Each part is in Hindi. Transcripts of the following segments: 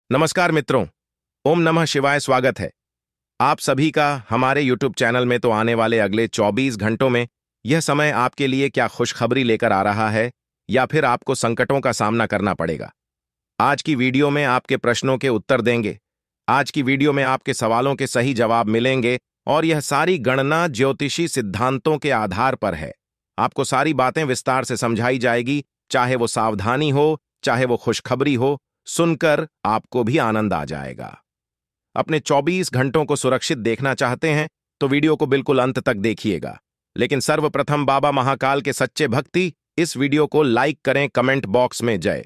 नमस्कार मित्रों। ओम नमः शिवाय। स्वागत है आप सभी का हमारे YouTube चैनल में। तो आने वाले अगले 24 घंटों में यह समय आपके लिए क्या खुशखबरी लेकर आ रहा है या फिर आपको संकटों का सामना करना पड़ेगा। आज की वीडियो में आपके प्रश्नों के उत्तर देंगे। आज की वीडियो में आपके सवालों के सही जवाब मिलेंगे और यह सारी गणना ज्योतिषी सिद्धांतों के आधार पर है। आपको सारी बातें विस्तार से समझाई जाएगी, चाहे वो सावधानी हो चाहे वो खुशखबरी हो। सुनकर आपको भी आनंद आ जाएगा। अपने 24 घंटों को सुरक्षित देखना चाहते हैं तो वीडियो को बिल्कुल अंत तक देखिएगा। लेकिन सर्वप्रथम बाबा महाकाल के सच्चे भक्ति इस वीडियो को लाइक करें, कमेंट बॉक्स में जय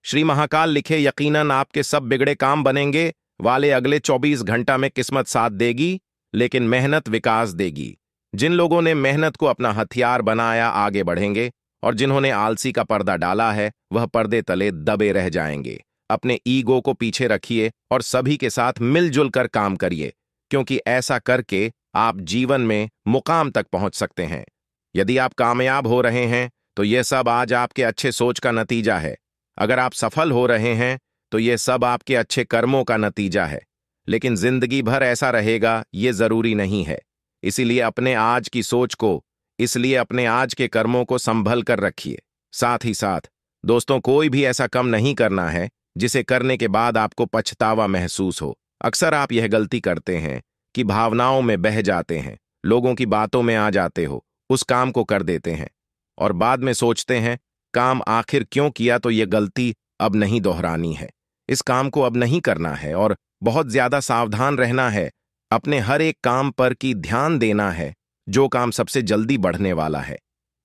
श्री महाकाल लिखे। यकीनन आपके सब बिगड़े काम बनेंगे वाले अगले 24 घंटा में किस्मत साथ देगी, लेकिन मेहनत विकास देगी। जिन लोगों ने मेहनत को अपना हथियार बनाया आगे बढ़ेंगे और जिन्होंने आलसी का पर्दा डाला है वह पर्दे तले दबे रह जाएंगे। अपने ईगो को पीछे रखिए और सभी के साथ मिलजुल कर काम करिए, क्योंकि ऐसा करके आप जीवन में मुकाम तक पहुंच सकते हैं। यदि आप कामयाब हो रहे हैं तो यह सब आज आपके अच्छे सोच का नतीजा है। अगर आप सफल हो रहे हैं तो यह सब आपके अच्छे कर्मों का नतीजा है। लेकिन जिंदगी भर ऐसा रहेगा ये जरूरी नहीं है। इसलिए अपने आज के कर्मों को संभल कर रखिए। साथ ही साथ दोस्तों, कोई भी ऐसा कम नहीं करना है जिसे करने के बाद आपको पछतावा महसूस हो। अक्सर आप यह गलती करते हैं कि भावनाओं में बह जाते हैं, लोगों की बातों में आ जाते हो, उस काम को कर देते हैं और बाद में सोचते हैं काम आखिर क्यों किया, तो यह गलती अब नहीं दोहरानी है। इस काम को अब नहीं करना है और बहुत ज्यादा सावधान रहना है। अपने हर एक काम पर की ध्यान देना है। जो काम सबसे जल्दी बढ़ने वाला है,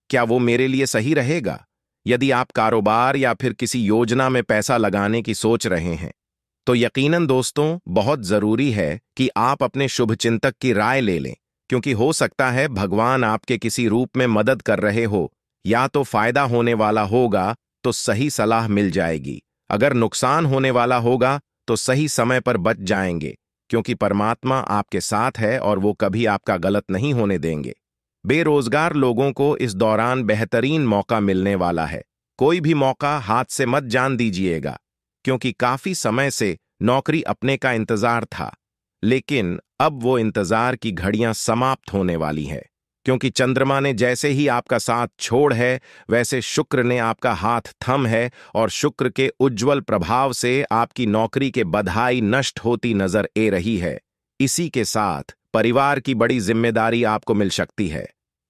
क्या वो मेरे लिए सही रहेगा? यदि आप कारोबार या फिर किसी योजना में पैसा लगाने की सोच रहे हैं तो यकीनन दोस्तों बहुत जरूरी है कि आप अपने शुभचिंतक की राय ले लें, क्योंकि हो सकता है भगवान आपके किसी रूप में मदद कर रहे हो। या तो फायदा होने वाला होगा तो सही सलाह मिल जाएगी, अगर नुकसान होने वाला होगा तो सही समय पर बच जाएंगे, क्योंकि परमात्मा आपके साथ है और वो कभी आपका गलत नहीं होने देंगे। बेरोजगार लोगों को इस दौरान बेहतरीन मौका मिलने वाला है। कोई भी मौका हाथ से मत जान दीजिएगा, क्योंकि काफी समय से नौकरी अपने का इंतजार था, लेकिन अब वो इंतजार की घड़ियां समाप्त होने वाली है। क्योंकि चंद्रमा ने जैसे ही आपका साथ छोड़ है, वैसे शुक्र ने आपका हाथ थम है और शुक्र के उज्जवल प्रभाव से आपकी नौकरी के बधाई नष्ट होती नजर आ रही है। इसी के साथ परिवार की बड़ी जिम्मेदारी आपको मिल सकती है।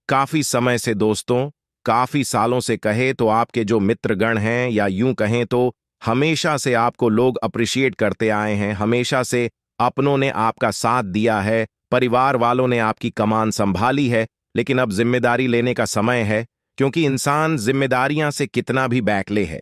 काफी समय से दोस्तों, काफी सालों से कहे तो आपके जो मित्रगण हैं, या यूं कहें तो हमेशा से आपको लोग अप्रिशिएट करते आए हैं, हमेशा से अपनों ने आपका साथ दिया है, परिवार वालों ने आपकी कमान संभाली है। लेकिन अब जिम्मेदारी लेने का समय है, क्योंकि इंसान जिम्मेदारियां से कितना भी बैकले है,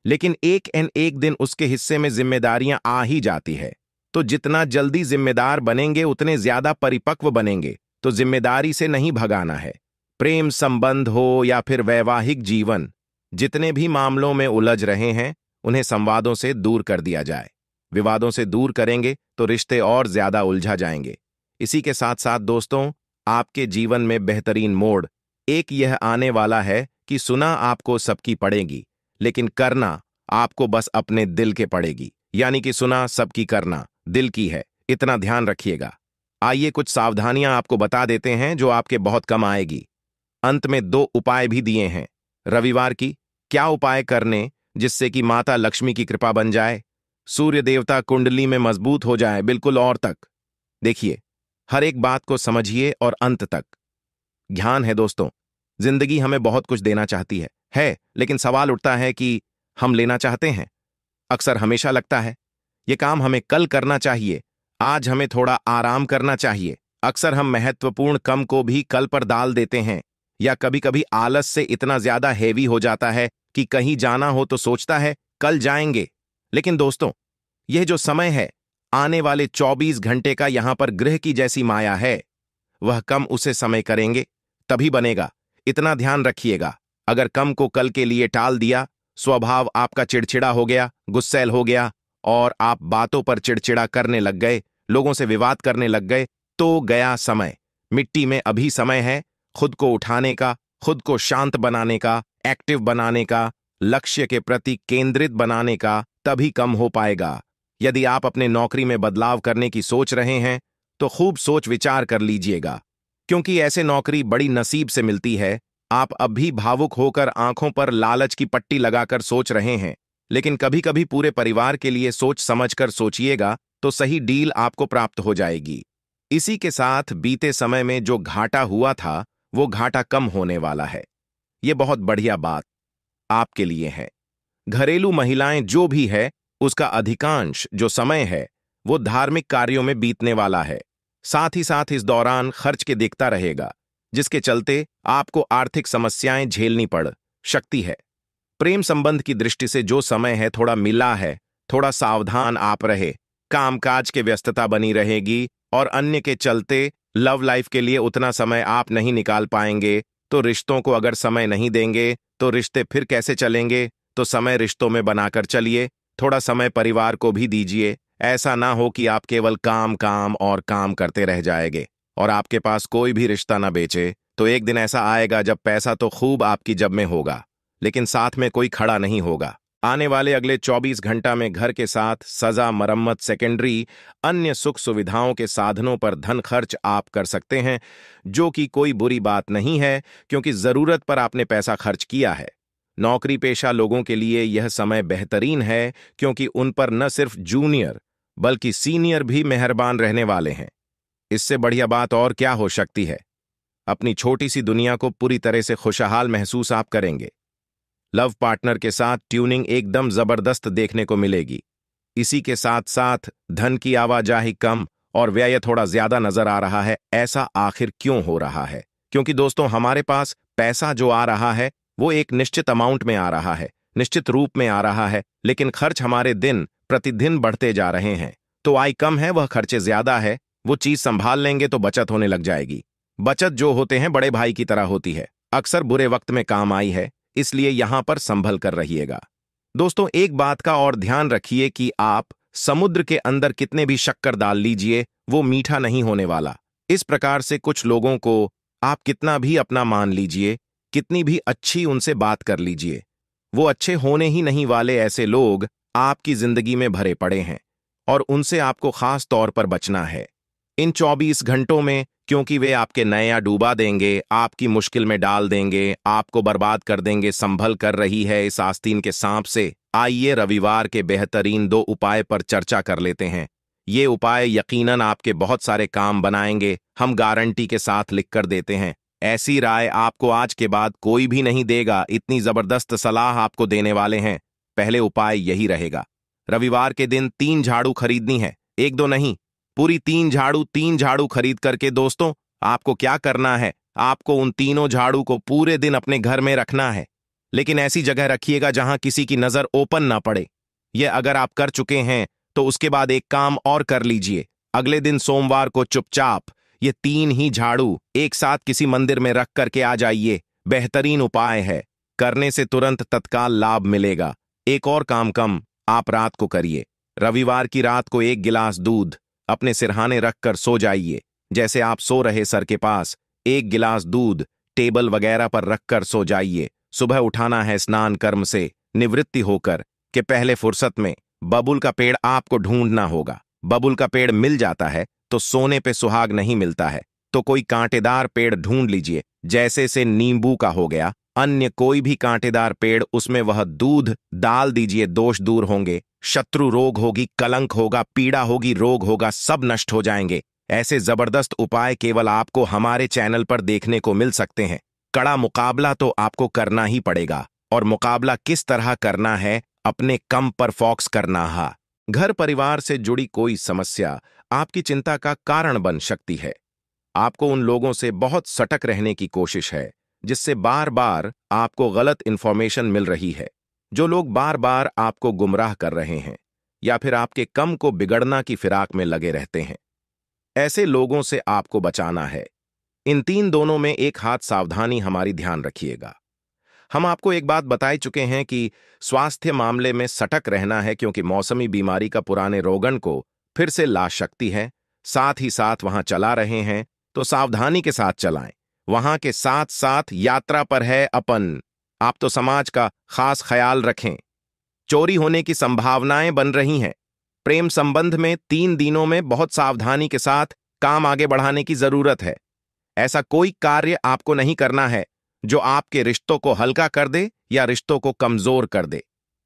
लेकिन एक दिन उसके हिस्से में जिम्मेदारियां आ ही जाती है। तो जितना जल्दी जिम्मेदार बनेंगे उतने ज्यादा परिपक्व बनेंगे। तो जिम्मेदारी से नहीं भगाना है। प्रेम संबंध हो या फिर वैवाहिक जीवन, जितने भी मामलों में उलझ रहे हैं उन्हें संवादों से दूर कर दिया जाए। विवादों से दूर करेंगे तो रिश्ते और ज्यादा उलझा जाएंगे। इसी के साथ साथ दोस्तों, आपके जीवन में बेहतरीन मोड़ एक यह आने वाला है कि सुना आपको सबकी पड़ेगी, लेकिन करना आपको बस अपने दिल के पड़ेगी। यानी कि सुना सबकी, करना दिल की है, इतना ध्यान रखिएगा। आइए कुछ सावधानियां आपको बता देते हैं जो आपके बहुत कम आएगी। अंत में 2 उपाय भी दिए हैं। रविवार की क्या उपाय करने जिससे कि माता लक्ष्मी की कृपा बन जाए, सूर्य देवता कुंडली में मजबूत हो जाए, बिल्कुल और तक। देखिए, हर एक बात को समझिए और अंत तक। ध्यान है दोस्तों, जिंदगी हमें बहुत कुछ देना चाहती है, लेकिन सवाल उठता है कि हम लेना चाहते हैं। अक्सर हमेशा लगता है ये काम हमें कल करना चाहिए, आज हमें थोड़ा आराम करना चाहिए। अक्सर हम महत्वपूर्ण काम को भी कल पर डाल देते हैं, या कभी कभी आलस से इतना ज्यादा हैवी हो जाता है कि कहीं जाना हो तो सोचता है कल जाएंगे। लेकिन दोस्तों, यह जो समय है आने वाले 24 घंटे का, यहां पर ग्रह की जैसी माया है। वह कम उसे समय करेंगे तभी बनेगा, इतना ध्यान रखिएगा। अगर कम को कल के लिए टाल दिया, स्वभाव आपका चिड़चिड़ा हो गया, गुस्सैल हो गया और आप बातों पर चिड़चिड़ा करने लग गए, लोगों से विवाद करने लग गए, तो गया समय, मिट्टी में। अभी समय है खुद को उठाने का, खुद को शांत बनाने का, एक्टिव बनाने का, लक्ष्य के प्रति केंद्रित बनाने का, तभी कम हो पाएगा। यदि आप अपने नौकरी में बदलाव करने की सोच रहे हैं तो खूब सोच विचार कर लीजिएगा, क्योंकि ऐसे नौकरी बड़ी नसीब से मिलती है। आप अब भी भावुक होकर आंखों पर लालच की पट्टी लगाकर सोच रहे हैं, लेकिन कभी कभी पूरे परिवार के लिए सोच समझकर सोचिएगा तो सही डील आपको प्राप्त हो जाएगी। इसी के साथ बीते समय में जो घाटा हुआ था वो घाटा कम होने वाला है। ये बहुत बढ़िया बात आपके लिए है। घरेलू महिलाएं जो भी है उसका अधिकांश जो समय है वो धार्मिक कार्यों में बीतने वाला है। साथ ही साथ इस दौरान खर्च के दिखता रहेगा, जिसके चलते आपको आर्थिक समस्याएं झेलनी पड़ सकती है। प्रेम संबंध की दृष्टि से जो समय है थोड़ा मिला है, थोड़ा सावधान आप रहे। कामकाज के व्यस्तता बनी रहेगी और अन्य के चलते लव लाइफ के लिए उतना समय आप नहीं निकाल पाएंगे। तो रिश्तों को अगर समय नहीं देंगे तो रिश्ते फिर कैसे चलेंगे? तो समय रिश्तों में बनाकर चलिए, थोड़ा समय परिवार को भी दीजिए। ऐसा ना हो कि आप केवल काम काम और काम करते रह जाएंगे और आपके पास कोई भी रिश्ता ना बेचे। तो एक दिन ऐसा आएगा जब पैसा तो खूब आपकी जेब में होगा, लेकिन साथ में कोई खड़ा नहीं होगा। आने वाले अगले 24 घंटा में घर के साथ सजा, मरम्मत, सेकेंडरी अन्य सुख सुविधाओं के साधनों पर धन खर्च आप कर सकते हैं, जो कि कोई बुरी बात नहीं है, क्योंकि जरूरत पर आपने पैसा खर्च किया है। नौकरी पेशा लोगों के लिए यह समय बेहतरीन है, क्योंकि उन पर न सिर्फ जूनियर बल्कि सीनियर भी मेहरबान रहने वाले हैं। इससे बढ़िया बात और क्या हो सकती है? अपनी छोटी सी दुनिया को पूरी तरह से खुशहाल महसूस आप करेंगे। लव पार्टनर के साथ ट्यूनिंग एकदम जबरदस्त देखने को मिलेगी। इसी के साथ साथ धन की आवाजाही कम और व्यय थोड़ा ज्यादा नजर आ रहा है। ऐसा आखिर क्यों हो रहा है? क्योंकि दोस्तों, हमारे पास पैसा जो आ रहा है वो एक निश्चित अमाउंट में आ रहा है, निश्चित रूप में आ रहा है, लेकिन खर्च हमारे दिन प्रतिदिन बढ़ते जा रहे हैं। तो आय कम है, वह खर्चे ज्यादा है। वो चीज संभाल लेंगे तो बचत होने लग जाएगी। बचत जो होते हैं बड़े भाई की तरह होती है, अक्सर बुरे वक्त में काम आई है, इसलिए यहां पर संभल कर रहिएगा। दोस्तों, एक बात का और ध्यान रखिए कि आप समुद्र के अंदर कितने भी शक्कर डाल लीजिए, वो मीठा नहीं होने वाला। इस प्रकार से कुछ लोगों को आप कितना भी अपना मान लीजिए, कितनी भी अच्छी उनसे बात कर लीजिए, वो अच्छे होने ही नहीं वाले। ऐसे लोग आपकी जिंदगी में भरे पड़े हैं और उनसे आपको खास तौर पर बचना है इन 24 घंटों में, क्योंकि वे आपके नया डूबा देंगे, आपकी मुश्किल में डाल देंगे, आपको बर्बाद कर देंगे। संभल कर रही है इस आस्तीन के सांप से। आइए रविवार के बेहतरीन 2 उपाय पर चर्चा कर लेते हैं। ये उपाय यकीनन आपके बहुत सारे काम बनाएंगे, हम गारंटी के साथ लिख कर देते हैं। ऐसी राय आपको आज के बाद कोई भी नहीं देगा, इतनी जबरदस्त सलाह आपको देने वाले हैं। पहले उपाय यही रहेगा, रविवार के दिन 3 झाड़ू खरीदनी है, 1-2 नहीं, पूरी 3 झाड़ू खरीद करके। दोस्तों, आपको क्या करना है? आपको उन तीनों झाड़ू को पूरे दिन अपने घर में रखना है, लेकिन ऐसी जगह रखिएगा जहां किसी की नजर ओपन ना पड़े। यह अगर आप कर चुके हैं तो उसके बाद एक काम और कर लीजिए। अगले दिन सोमवार को चुपचाप ये 3 ही झाड़ू एक साथ किसी मंदिर में रख करके आ जाइए। बेहतरीन उपाय है, करने से तुरंत तत्काल लाभ मिलेगा। एक और काम कम आप रात को करिए। रविवार की रात को 1 गिलास दूध अपने सिरहाने रखकर सो जाइए। जैसे आप सो रहे सर के पास 1 गिलास दूध टेबल वगैरह पर रखकर सो जाइए। सुबह उठाना है स्नान कर्म से निवृत्ति होकर के पहले फुर्सत में बबुल का पेड़ आपको ढूंढना होगा। बबुल का पेड़ मिल जाता है तो सोने पे सुहाग नहीं मिलता है, तो कोई कांटेदार पेड़ ढूंढ लीजिए, जैसे से नींबू का हो गया, अन्य कोई भी कांटेदार पेड़, उसमें वह दूध डाल दीजिए। दोष दूर होंगे, शत्रु रोग होगी, कलंक होगा, पीड़ा होगी, रोग होगा, सब नष्ट हो जाएंगे। ऐसे जबरदस्त उपाय केवल आपको हमारे चैनल पर देखने को मिल सकते हैं। कड़ा मुकाबला तो आपको करना ही पड़ेगा, और मुकाबला किस तरह करना है? अपने कम पर फोकस करना है। घर परिवार से जुड़ी कोई समस्या आपकी चिंता का कारण बन सकती है। आपको उन लोगों से बहुत सटक रहने की कोशिश है जिससे बार बार आपको गलत इंफॉर्मेशन मिल रही है, जो लोग बार बार आपको गुमराह कर रहे हैं या फिर आपके कम को बिगड़ना की फिराक में लगे रहते हैं। ऐसे लोगों से आपको बचाना है। इन 3 दोनों में एक हाथ सावधानी हमारी ध्यान रखिएगा। हम आपको एक बात बता चुके हैं कि स्वास्थ्य मामले में सटक रहना है, क्योंकि मौसमी बीमारी का पुराने रोगन को फिर से ला सकती है। साथ ही साथ वहां चला रहे हैं तो सावधानी के साथ चलाएं। वहां के साथ साथ यात्रा पर है अपन, आप तो समाज का खास ख्याल रखें। चोरी होने की संभावनाएं बन रही हैं, प्रेम संबंध में 3 दिनों में बहुत सावधानी के साथ काम आगे बढ़ाने की जरूरत है। ऐसा कोई कार्य आपको नहीं करना है जो आपके रिश्तों को हल्का कर दे या रिश्तों को कमजोर कर दे।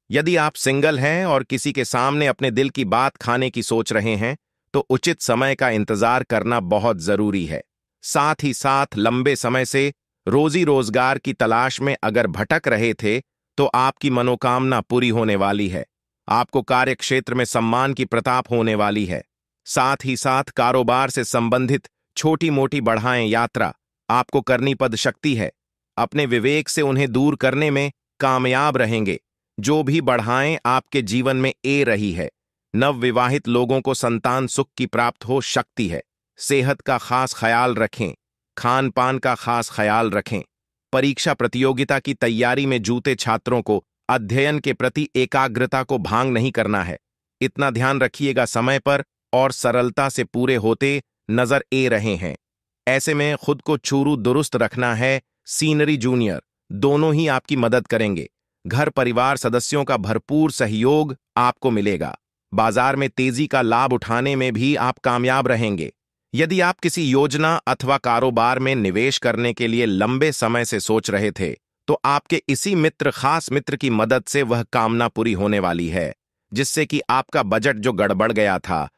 यदि आप सिंगल हैं और किसी के सामने अपने दिल की बात खाने की सोच रहे हैं, तो उचित समय का इंतजार करना बहुत जरूरी है। साथ ही साथ लंबे समय से रोजी रोजगार की तलाश में अगर भटक रहे थे, तो आपकी मनोकामना पूरी होने वाली है। आपको कार्य क्षेत्र में सम्मान की प्रताप होने वाली है। साथ ही साथ कारोबार से संबंधित छोटी मोटी बढ़ाएं यात्रा आपको करनी पद शक्ति है। अपने विवेक से उन्हें दूर करने में कामयाब रहेंगे। जो भी बढ़ाएं आपके जीवन में ए रही है। नवविवाहित लोगों को संतान सुख की प्राप्त हो शक्ति है। सेहत का खास ख्याल रखें। खान पान का खास ख्याल रखें। परीक्षा प्रतियोगिता की तैयारी में जुटे छात्रों को अध्ययन के प्रति एकाग्रता को भांग नहीं करना है। इतना ध्यान रखिएगा, समय पर और सरलता से पूरे होते नजर ए रहे हैं। ऐसे में खुद को चूरू दुरुस्त रखना है। सीनरी जूनियर दोनों ही आपकी मदद करेंगे। घर परिवार सदस्यों का भरपूर सहयोग आपको मिलेगा। बाजार में तेजी का लाभ उठाने में भी आप कामयाब रहेंगे। यदि आप किसी योजना अथवा कारोबार में निवेश करने के लिए लंबे समय से सोच रहे थे, तो आपके इसी खास मित्र की मदद से वह कामना पूरी होने वाली है, जिससे कि आपका बजट जो गड़बड़ गया था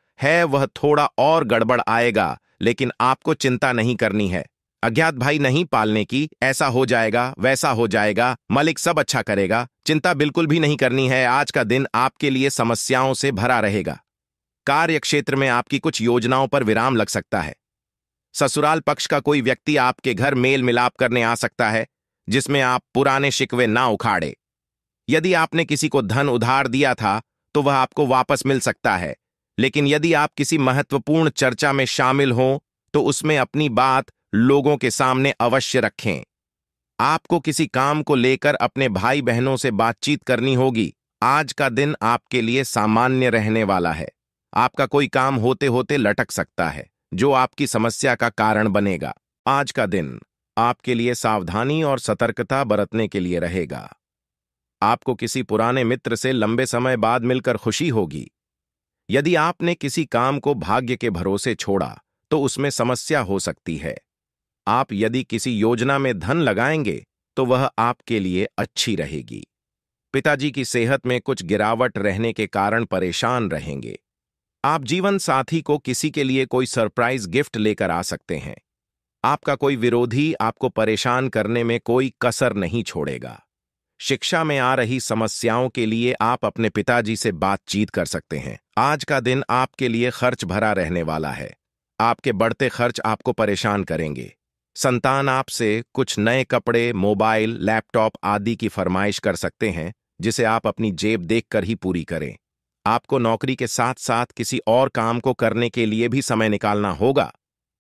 वह थोड़ा और गड़बड़ आएगा। लेकिन आपको चिंता नहीं करनी है। अज्ञात भाई नहीं पालने की। ऐसा हो जाएगा, वैसा हो जाएगा, मालिक सब अच्छा करेगा। चिंता बिल्कुल भी नहीं करनी है। आज का दिन आपके लिए समस्याओं से भरा रहेगा। कार्य क्षेत्र में आपकी कुछ योजनाओं पर विराम लग सकता है। ससुराल पक्ष का कोई व्यक्ति आपके घर मेल मिलाप करने आ सकता है, जिसमें आप पुराने शिकवे ना उखाड़े। यदि आपने किसी को धन उधार दिया था, तो वह आपको वापस मिल सकता है। लेकिन यदि आप किसी महत्वपूर्ण चर्चा में शामिल हों, तो उसमें अपनी बात लोगों के सामने अवश्य रखें। आपको किसी काम को लेकर अपने भाई बहनों से बातचीत करनी होगी। आज का दिन आपके लिए सामान्य रहने वाला है। आपका कोई काम होते होते लटक सकता है, जो आपकी समस्या का कारण बनेगा। आज का दिन आपके लिए सावधानी और सतर्कता बरतने के लिए रहेगा। आपको किसी पुराने मित्र से लंबे समय बाद मिलकर खुशी होगी। यदि आपने किसी काम को भाग्य के भरोसे छोड़ा, तो उसमें समस्या हो सकती है। आप यदि किसी योजना में धन लगाएंगे, तो वह आपके लिए अच्छी रहेगी। पिताजी की सेहत में कुछ गिरावट रहने के कारण परेशान रहेंगे। आप जीवन साथी को किसी के लिए कोई सरप्राइज गिफ्ट लेकर आ सकते हैं। आपका कोई विरोधी आपको परेशान करने में कोई कसर नहीं छोड़ेगा। शिक्षा में आ रही समस्याओं के लिए आप अपने पिताजी से बातचीत कर सकते हैं। आज का दिन आपके लिए खर्च भरा रहने वाला है। आपके बढ़ते खर्च आपको परेशान करेंगे। संतान आपसे कुछ नए कपड़े, मोबाइल, लैपटॉप आदि की फरमाइश कर सकते हैं, जिसे आप अपनी जेब देखकर ही पूरी करें। आपको नौकरी के साथ साथ किसी और काम को करने के लिए भी समय निकालना होगा,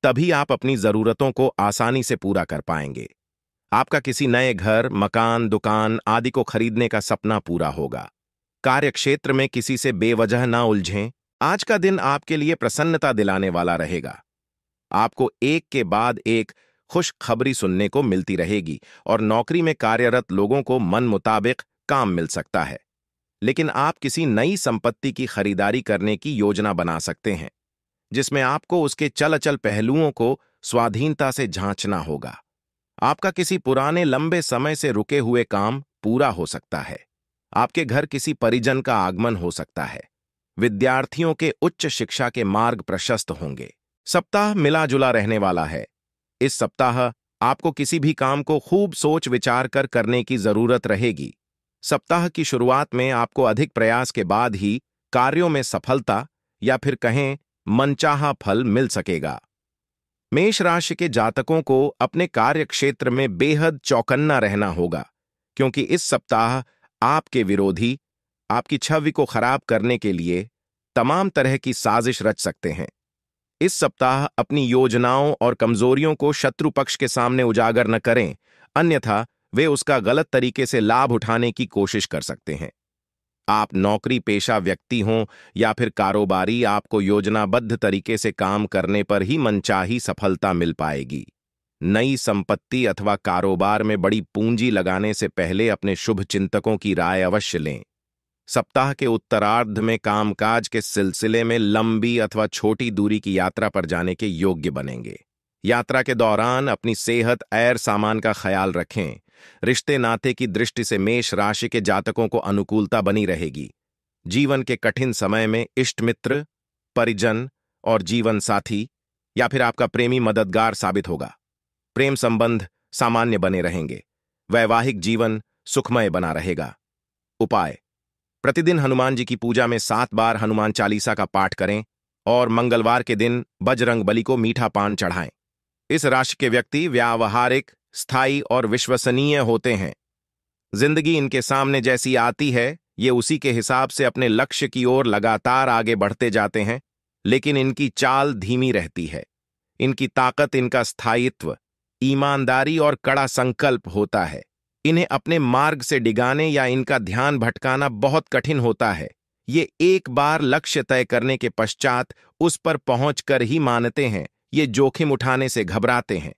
तभी आप अपनी जरूरतों को आसानी से पूरा कर पाएंगे। आपका किसी नए घर, मकान, दुकान आदि को खरीदने का सपना पूरा होगा। कार्यक्षेत्र में किसी से बेवजह ना उलझें। आज का दिन आपके लिए प्रसन्नता दिलाने वाला रहेगा। आपको एक के बाद एक खुशखबरी सुनने को मिलती रहेगी और नौकरी में कार्यरत लोगों को मन मुताबिक काम मिल सकता है। लेकिन आप किसी नई संपत्ति की खरीदारी करने की योजना बना सकते हैं, जिसमें आपको उसके चल अचल पहलुओं को स्वाधीनता से जांचना होगा। आपका किसी पुराने लंबे समय से रुके हुए काम पूरा हो सकता है। आपके घर किसी परिजन का आगमन हो सकता है। विद्यार्थियों के उच्च शिक्षा के मार्ग प्रशस्त होंगे। सप्ताह मिला जुला रहने वाला है। इस सप्ताह आपको किसी भी काम को खूब सोच विचार कर करने की जरूरत रहेगी। सप्ताह की शुरुआत में आपको अधिक प्रयास के बाद ही कार्यों में सफलता या फिर कहें मनचाहा फल मिल सकेगा। मेष राशि के जातकों को अपने कार्य क्षेत्र में बेहद चौकन्ना रहना होगा, क्योंकि इस सप्ताह आपके विरोधी आपकी छवि को खराब करने के लिए तमाम तरह की साजिश रच सकते हैं। इस सप्ताह अपनी योजनाओं और कमजोरियों को शत्रु पक्ष के सामने उजागर न करें, अन्यथा वे उसका गलत तरीके से लाभ उठाने की कोशिश कर सकते हैं। आप नौकरी पेशा व्यक्ति हों या फिर कारोबारी, आपको योजनाबद्ध तरीके से काम करने पर ही मनचाही सफलता मिल पाएगी। नई संपत्ति अथवा कारोबार में बड़ी पूंजी लगाने से पहले अपने शुभ चिंतकों की राय अवश्य लें। सप्ताह के उत्तरार्ध में कामकाज के सिलसिले में लंबी अथवा छोटी दूरी की यात्रा पर जाने के योग्य बनेंगे। यात्रा के दौरान अपनी सेहत और सामान का ख्याल रखें। रिश्ते नाते की दृष्टि से मेष राशि के जातकों को अनुकूलता बनी रहेगी। जीवन के कठिन समय में इष्ट मित्र, परिजन और जीवन साथी या फिर आपका प्रेमी मददगार साबित होगा। प्रेम संबंध सामान्य बने रहेंगे। वैवाहिक जीवन सुखमय बना रहेगा। उपाय: प्रतिदिन हनुमान जी की पूजा में 7 बार हनुमान चालीसा का पाठ करें और मंगलवार के दिन बजरंग बली को मीठा पान चढ़ाएं। इस राशि के व्यक्ति व्यावहारिक, स्थायी और विश्वसनीय होते हैं। जिंदगी इनके सामने जैसी आती है, ये उसी के हिसाब से अपने लक्ष्य की ओर लगातार आगे बढ़ते जाते हैं, लेकिन इनकी चाल धीमी रहती है। इनकी ताकत इनका स्थायित्व, ईमानदारी और कड़ा संकल्प होता है। इन्हें अपने मार्ग से डिगाने या इनका ध्यान भटकाना बहुत कठिन होता है। ये एक बार लक्ष्य तय करने के पश्चात उस पर पहुंचकर ही मानते हैं। ये जोखिम उठाने से घबराते हैं।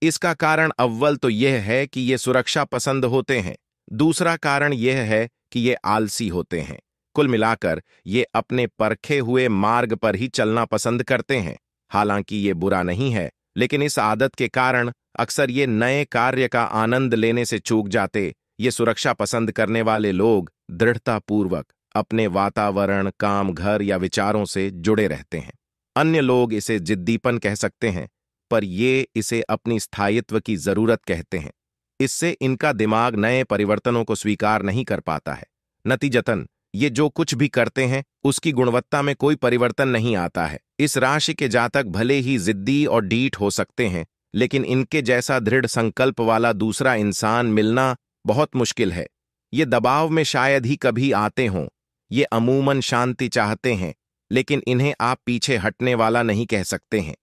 इसका कारण अव्वल तो यह है कि ये सुरक्षा पसंद होते हैं। दूसरा कारण यह है कि ये आलसी होते हैं। कुल मिलाकर ये अपने परखे हुए मार्ग पर ही चलना पसंद करते हैं। हालांकि ये बुरा नहीं है, लेकिन इस आदत के कारण अक्सर ये नए कार्य का आनंद लेने से चूक जाते। ये सुरक्षा पसंद करने वाले लोग दृढ़तापूर्वक अपने वातावरण, काम, घर या विचारों से जुड़े रहते हैं। अन्य लोग इसे जिद्दीपन कह सकते हैं, पर ये इसे अपनी स्थायित्व की जरूरत कहते हैं। इससे इनका दिमाग नए परिवर्तनों को स्वीकार नहीं कर पाता है। नतीजतन ये जो कुछ भी करते हैं उसकी गुणवत्ता में कोई परिवर्तन नहीं आता है। इस राशि के जातक भले ही जिद्दी और ढीठ हो सकते हैं, लेकिन इनके जैसा दृढ़ संकल्प वाला दूसरा इंसान मिलना बहुत मुश्किल है। ये दबाव में शायद ही कभी आते हों। ये अमूमन शांति चाहते हैं, लेकिन इन्हें आप पीछे हटने वाला नहीं कह सकते हैं।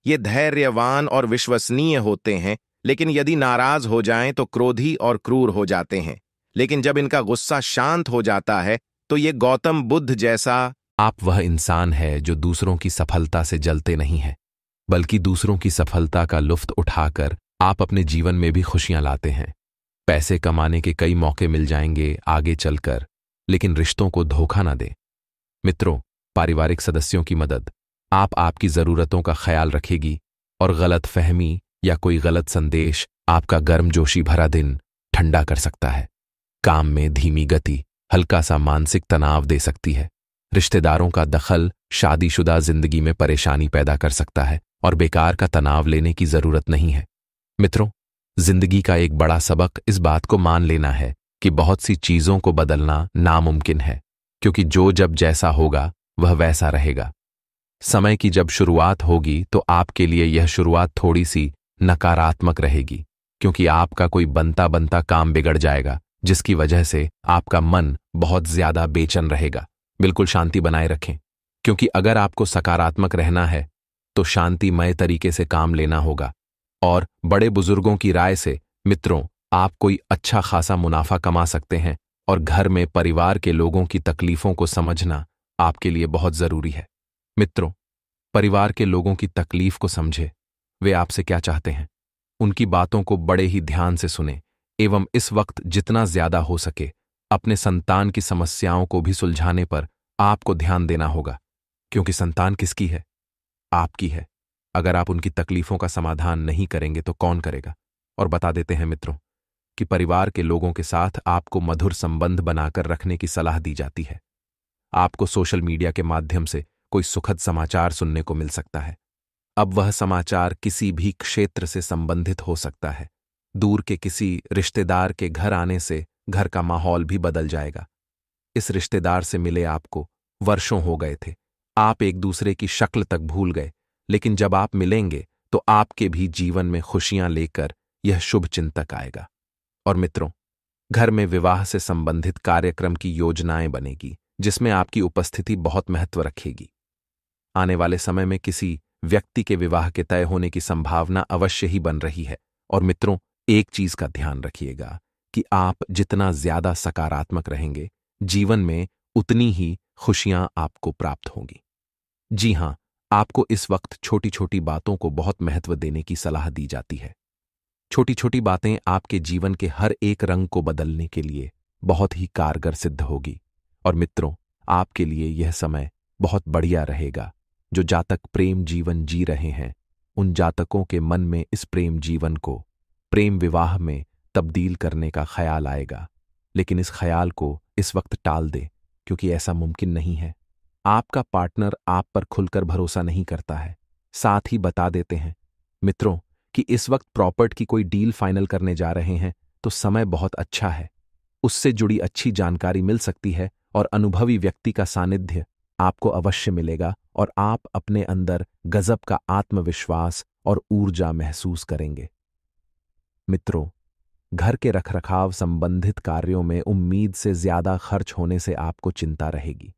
ये धैर्यवान और विश्वसनीय होते हैं, लेकिन यदि नाराज हो जाएं तो क्रोधी और क्रूर हो जाते हैं। लेकिन जब इनका गुस्सा शांत हो जाता है तो ये गौतम बुद्ध जैसा। आप वह इंसान है जो दूसरों की सफलता से जलते नहीं है, बल्कि दूसरों की सफलता का लुत्फ उठाकर आप अपने जीवन में भी खुशियां लाते हैं। पैसे कमाने के कई मौके मिल जाएंगे आगे चलकर, लेकिन रिश्तों को धोखा ना दे। मित्रों, पारिवारिक सदस्यों की मदद आपकी जरूरतों का ख्याल रखेगी और गलत फहमी या कोई गलत संदेश आपका गर्मजोशी भरा दिन ठंडा कर सकता है। काम में धीमी गति हल्का सा मानसिक तनाव दे सकती है। रिश्तेदारों का दखल शादीशुदा जिंदगी में परेशानी पैदा कर सकता है और बेकार का तनाव लेने की जरूरत नहीं है। मित्रों, जिंदगी का एक बड़ा सबक इस बात को मान लेना है कि बहुत सी चीजों को बदलना नामुमकिन है, क्योंकि जो जब जैसा होगा वह वैसा रहेगा। समय की जब शुरुआत होगी तो आपके लिए यह शुरुआत थोड़ी सी नकारात्मक रहेगी, क्योंकि आपका कोई बनता बनता काम बिगड़ जाएगा, जिसकी वजह से आपका मन बहुत ज्यादा बेचैन रहेगा। बिल्कुल शांति बनाए रखें, क्योंकि अगर आपको सकारात्मक रहना है तो शांतिमय तरीके से काम लेना होगा। और बड़े बुजुर्गों की राय से मित्रों, आप कोई अच्छा खासा मुनाफा कमा सकते हैं और घर में परिवार के लोगों की तकलीफों को समझना आपके लिए बहुत जरूरी है। मित्रों, परिवार के लोगों की तकलीफ को समझे। वे आपसे क्या चाहते हैं, उनकी बातों को बड़े ही ध्यान से सुने एवं इस वक्त जितना ज्यादा हो सके अपने संतान की समस्याओं को भी सुलझाने पर आपको ध्यान देना होगा, क्योंकि संतान किसकी है? आपकी है। अगर आप उनकी तकलीफों का समाधान नहीं करेंगे तो कौन करेगा? और बता देते हैं मित्रों कि परिवार के लोगों के साथ आपको मधुर संबंध बनाकर रखने की सलाह दी जाती है। आपको सोशल मीडिया के माध्यम से कोई सुखद समाचार सुनने को मिल सकता है। अब वह समाचार किसी भी क्षेत्र से संबंधित हो सकता है। दूर के किसी रिश्तेदार के घर आने से घर का माहौल भी बदल जाएगा। इस रिश्तेदार से मिले आपको वर्षों हो गए थे, आप एक दूसरे की शक्ल तक भूल गए, लेकिन जब आप मिलेंगे तो आपके भी जीवन में खुशियां लेकर यह शुभ चिंतक आएगा। और मित्रों, घर में विवाह से संबंधित कार्यक्रम की योजनाएं बनेगी, जिसमें आपकी उपस्थिति बहुत महत्व रखेगी। आने वाले समय में किसी व्यक्ति के विवाह के तय होने की संभावना अवश्य ही बन रही है। और मित्रों, एक चीज का ध्यान रखिएगा कि आप जितना ज्यादा सकारात्मक रहेंगे, जीवन में उतनी ही खुशियां आपको प्राप्त होंगी। जी हां, आपको इस वक्त छोटी छोटी बातों को बहुत महत्व देने की सलाह दी जाती है। छोटी छोटी बातें आपके जीवन के हर एक रंग को बदलने के लिए बहुत ही कारगर सिद्ध होगी और मित्रों, आपके लिए यह समय बहुत बढ़िया रहेगा। जो जातक प्रेम जीवन जी रहे हैं, उन जातकों के मन में इस प्रेम जीवन को प्रेम विवाह में तब्दील करने का ख्याल आएगा। लेकिन इस ख्याल को इस वक्त टाल दे, क्योंकि ऐसा मुमकिन नहीं है। आपका पार्टनर आप पर खुलकर भरोसा नहीं करता है। साथ ही बता देते हैं मित्रों कि इस वक्त प्रॉपर्टी की कोई डील फाइनल करने जा रहे हैं तो समय बहुत अच्छा है। उससे जुड़ी अच्छी जानकारी मिल सकती है और अनुभवी व्यक्ति का सानिध्य आपको अवश्य मिलेगा और आप अपने अंदर गजब का आत्मविश्वास और ऊर्जा महसूस करेंगे। मित्रों, घर के रखरखाव संबंधित कार्यों में उम्मीद से ज्यादा खर्च होने से आपको चिंता रहेगी।